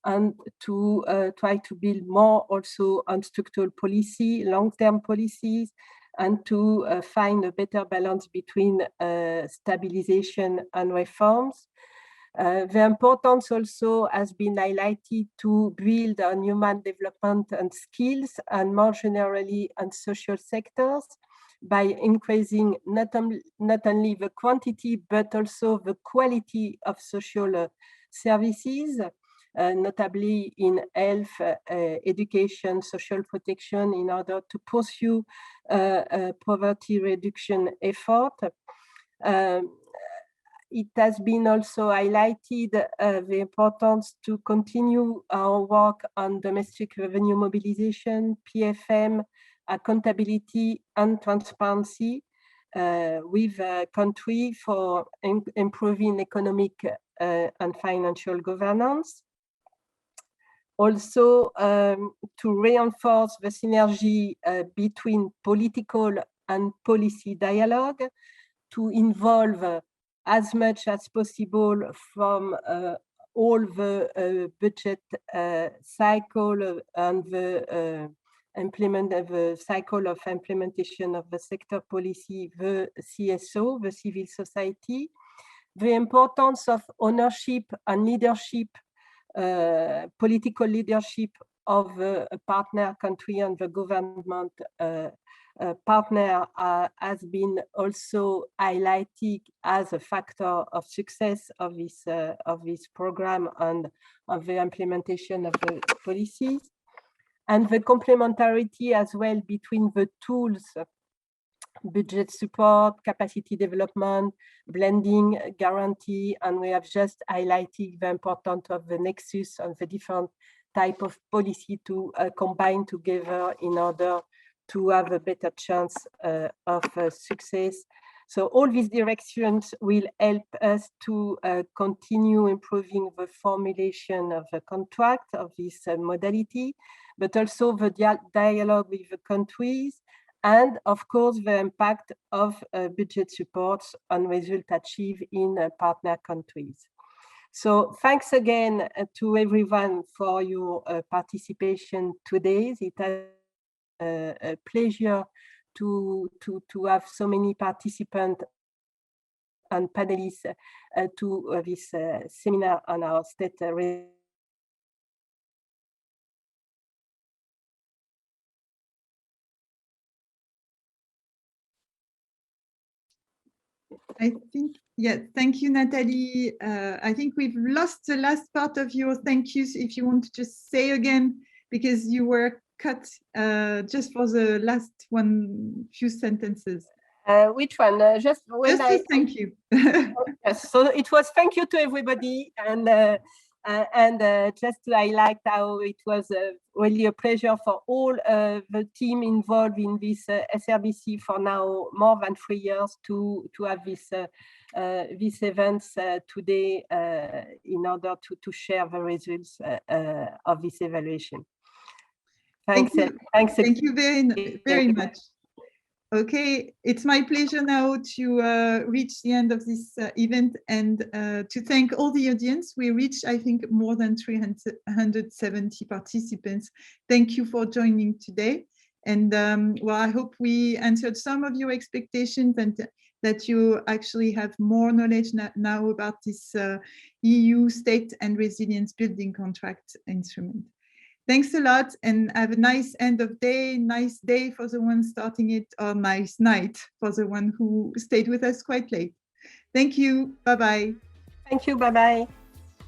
[SPEAKER 8] and to try to build more also on structural policy, long-term policies, and to find a better balance between stabilization and reforms. The importance also has been highlighted to build on human development and skills, and more generally on social sectors, by increasing not only the quantity but also the quality of social services, notably in health, education, social protection, in order to pursue poverty reduction effort. It has been also highlighted the importance to continue our work on domestic revenue mobilization, PFM, accountability and transparency with a country for improving economic and financial governance. Also, to reinforce the synergy between political and policy dialogue, to involve as much as possible from all the budget cycle and the cycle of implementation of the sector policy, the CSO, the civil society, the importance of ownership and leadership, political leadership of a partner country and the government partner has been also highlighted as a factor of success of this program and of the implementation of the policies, and the complementarity as well between the tools, budget support, capacity development, blending, guarantee, and we have just highlighted the importance of the nexus and the different type of policy to combine together in order to have a better chance of success. So all these directions will help us to continue improving the formulation of the contract of this modality, but also the dialogue with the countries, and of course the impact of budget supports on results achieved in partner countries. So thanks again to everyone for your participation today. It has a pleasure to have so many participants and panelists to this seminar on our state.
[SPEAKER 1] I think, yeah, thank you, Nathalie. I think we've lost the last part of your thank yous. If you want to just say again, because you were cut just for the last few sentences.
[SPEAKER 8] Which one? Just when
[SPEAKER 1] just thank you.
[SPEAKER 8] Yes, so it was thank you to everybody, and just to highlight how it was really a pleasure for all the team involved in this SRBC for now more than 3 years to have this these events today in order to share the results of this evaluation. Thanks.
[SPEAKER 1] Thank you very much. Okay, it's my pleasure now to reach the end of this event and to thank all the audience. We reached, I think, more than 370 participants. Thank you for joining today. And well, I hope we answered some of your expectations and that you actually have more knowledge now about this EU State and Resilience Building Contract instrument. Thanks a lot and have a nice end of day, nice day for the one starting it, or nice night for the one who stayed with us quite late. Thank you. Bye-bye.
[SPEAKER 8] Thank you. Bye-bye.